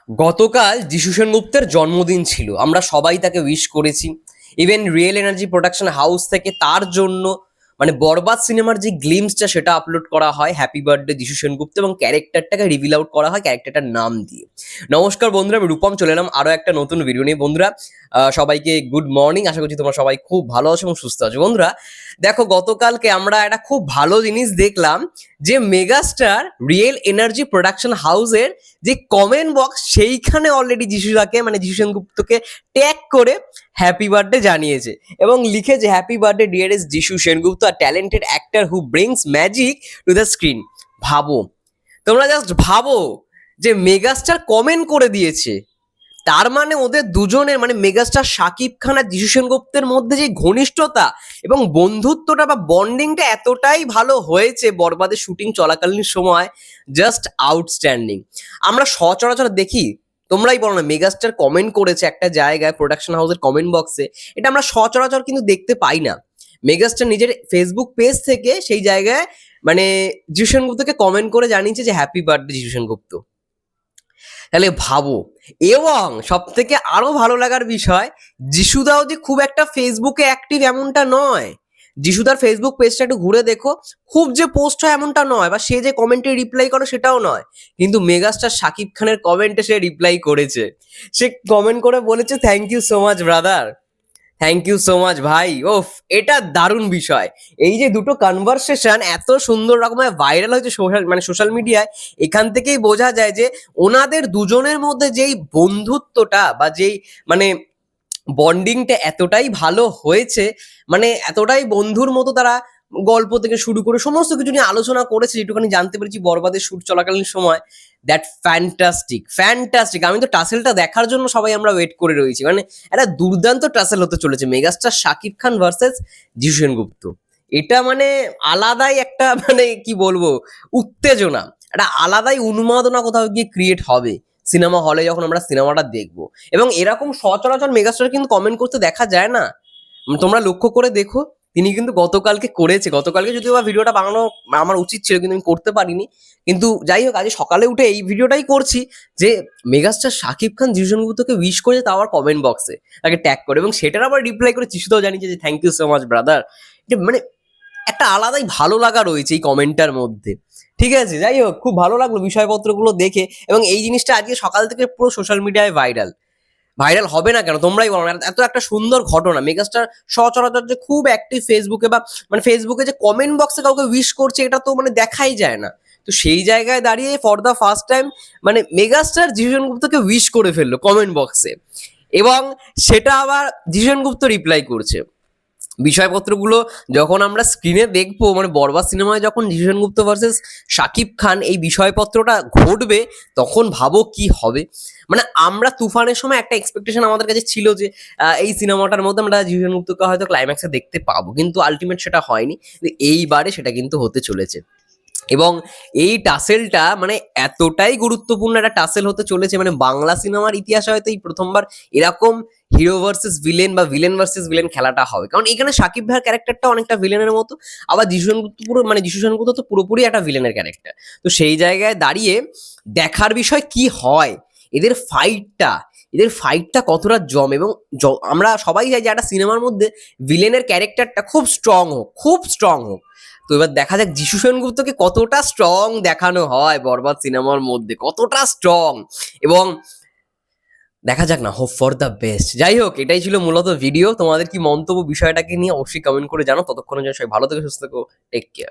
গতকাল যিশু সেনগুপ্তের জন্মদিন ছিল, আমরা সবাই তাকে উইশ করেছি। Even real energy production house থেকে তার জন্য মানে বরবাদ সিনেমার যে গ্লিমসটা সেটা আপলোড করা হয়, হ্যাপি বার্থডে যিশু সেনগুপ্ত, এবং ক্যারেক্টারটাকে রিভিল আউট করা হয় ক্যারেক্টারটার নাম দিয়ে। নমস্কার বন্ধুরা, আমি রূপম চলে এলাম আরো একটা নতুন ভিডিও নিয়ে। বন্ধুরা, সবাইকে গুড মর্নিং। আশা করছি তোমরা সবাই খুব ভালো আছো এবং সুস্থ আছো। বন্ধুরা দেখো, গতকালকে আমরা একটা খুব ভালো জিনিস দেখলাম যে মেগাস্টার রিয়েল এনার্জি প্রোডাকশন হাউসের যে কমেন্ট বক্স, সেইখানে অলরেডি যিশুদাকে মানে যিশু সেনগুপ্তকে ট্যাগ করে হ্যাপি বার্থডে জানিয়েছে এবং লিখেছে, হ্যাপি বার্থডে ডিয়ারেস্ট যিশু সেনগুপ্ত, আ talented actor who brings magic to the screen. ভাবো, তোমরা জাস্ট ভাবো যে মেগাস্টার কমেন্ট করে দিয়েছে, তার মানে ওদের দুজনের মানে মেগাস্টার শাকিব খান আর যিশু সেনগুপ্তের মধ্যে যে ঘনিষ্ঠতা এবং বন্ধুত্বটা বা বন্ডিংটা এতটাই ভালো হয়েছে বরবাদের শুটিং চলাকালীন সময়, জাস্ট আউটস্ট্যান্ডিং। আমরা সচরাচর দেখি, তোমরাই বলো না, মেগাস্টার কমেন্ট করেছে একটা জায়গায় প্রোডাকশন হাউসের কমেন্ট বক্সে, এটা আমরা সচরাচর কিন্তু দেখতে পাই না। মেগাস্টার নিজের ফেসবুক পেজ থেকে সেই জায়গায় মানে যিশু সেনগুপ্তকে কমেন্ট করে জানিয়েছে যে হ্যাপি বার্থডে যিশু সেনগুপ্ত। তাহলে ভাবো, এবং সব থেকে আরো ভালো লাগার বিষয়, যিশুদাও যে খুব একটা ফেসবুকে অ্যাক্টিভ এমনটা নয়। যিশুদার ফেসবুক পেজটা একটু ঘুরে দেখো, খুব যে পোস্ট হয় এমনটা নয়, বা সে যে কমেন্টে রিপ্লাই করে সেটাও নয়। কিন্তু মেগাস্টার শাকিব খানের কমেন্টে সে রিপ্লাই করেছে। সে কমেন্ট করে বলেছে, thank you so much brother, thank you so much ভাই। ওফ, এটা দারুণ বিষয়। এই যে দুটো কনভারসেশন এত সুন্দর রকমের ভাইরাল হয়েছে সোশ্যাল মিডিয়ায়, এখান থেকেই বোঝা যায় যে ওনাদের দুজনের মধ্যে যেই বন্ধুত্বটা বা যেই মানে বন্ডিংটা এতটাই ভালো হয়েছে, মানে এতটাই বন্ধুর মতো তারা গল্প থেকে শুরু করে সমস্ত কিছু নিয়ে আলোচনা করেছে, যেটুখানি জানতে পেরেছি বরবাদের শুট চলাকালীন সময়। That fantastic fantastic. আমি তো টাসেলটা দেখার জন্য সবাই আমরা ওয়েট করে রয়েছি। মানে একটা দুর্দান্ত টাসেল হতে চলেছে, মেগাস্টার শাকিব খান ভার্সেস যিশু সেনগুপ্ত। এটা মানে আলাদাই একটা মানে কি বলবো, উত্তেজনা, একটা আলাদাই উন্মাদনা কোথাও গিয়ে ক্রিয়েট হবে সিনেমা হলে যখন আমরা সিনেমাটা দেখবো। এবং এরকম সচরাচর মেগাস্টার কিন্তু কমেন্ট করতে দেখা যায় না। তোমরা লক্ষ্য করে দেখো, তিনি কিন্তু গতকালকে করেছে। গতকালকে যদিও বা ভিডিওটা বানানো আমার উচিত ছিল, কিন্তু আমি করতে পারিনি। কিন্তু যাই হোক, আজ সকালে উঠে এই ভিডিওটাই করছি যে মেগাস্টার শাকিব খান যিশু সেনগুপ্তকে উইশ করেছে, তাও আবার কমেন্ট বক্সে তাকে ট্যাগ করে, এবং সেটার আবার রিপ্লাই করে যিশুদাও জানিয়েছে যে thank you so much brother. এটা মানে একটা আলাদাই ভালো লাগা রয়েছে এই কমেন্টটার মধ্যে। ঠিক আছে, যাই হোক, খুব ভালো লাগলো বিষয়পত্রগুলো দেখে। এবং এই জিনিসটা আজকে সকাল থেকে পুরো সোশ্যাল মিডিয়ায় ভাইরাল। ভাইরাল হবে না কেন, তোমরাই বলো না। এত একটা সুন্দর ঘটনা, মেগাস্টার সচরাচর যে খুব অ্যাক্টিভ ফেসবুকে, বা মানে ফেসবুকে যে কমেন্ট বক্সে কাউকে উইশ করছে, এটা তো মানে দেখাই যায় না। তো সেই জায়গায় দাঁড়িয়ে ফর দ্য ফার্স্ট টাইম মানে মেগাস্টার যিশু সেনগুপ্তকে উইশ করে ফেললো কমেন্ট বক্সে, এবং সেটা আবার যিশু সেনগুপ্ত রিপ্লাই করছে। বিষয়পত্রগুলো যখন আমরা স্ক্রিনে দেখবো, মানে বরবাদ সিনেমায় যখন যিশু সেনগুপ্ত ভার্সেস শাকিব খান এই বিষয়পত্রটা ঘটবে, তখন ভাবো কি হবে। মানে আমরা তুফানের সময় একটা এক্সপেকটেশন আমাদের কাছে ছিল যে এই সিনেমাটার মধ্যে আমরা যিশু সেনগুপ্তকে হয়তো ক্লাইম্যাক্সে দেখতে পাবো, কিন্তু আলটিমেট সেটা হয়নি। এইবারে সেটা কিন্তু হতে চলেছে। এবং এই টাসেলটা মানে এতটাই গুরুত্বপূর্ণ একটা টাসেল হতে চলেছে, মানে বাংলা সিনেমার ইতিহাসে হয়তো এই প্রথমবার এরকম হিরো ভার্সেস ভিলেন বা ভিলেন ভার্সেস ভিলেন খেলাটা হবে। কারণ এখানে সাকিব ভাইয়ের ক্যারেক্টারটা অনেকটা ভিলেনের মতো, আবার যিশু সেনগুপ্ত পুরো মানে যিশু সেনগুপ্ত তো পুরোপুরি একটা ভিলেনের ক্যারেক্টার। তো সেই জায়গায় দাঁড়িয়ে দেখার বিষয় কি হয়, এদের ফাইটটা এদের ফাইটটা কতটা জমে। এবং আমরা সবাই চাই যে একটা সিনেমার মধ্যে ভিলেনের ক্যারেক্টারটা খুব স্ট্রং হোক, খুব স্ট্রং হোক। তো এবার দেখা যাক যিশু সেনগুপ্তকে কতটা স্ট্রং দেখানো হয় বরবাদ সিনেমার মধ্যে, কতটা স্ট্রং। এবং দেখা যাক না, হোপ ফর দ্য বেস্ট। যাই হোক, এটাই ছিল মূলত ভিডিও। তোমাদের কি মন্তব্য বিষয়টাকে নিয়ে অবশ্যই কমেন্ট করে জানো। ততক্ষণের জন্য সবাই ভালো থেকো, সুস্থ থেকো, টেক কেয়ার।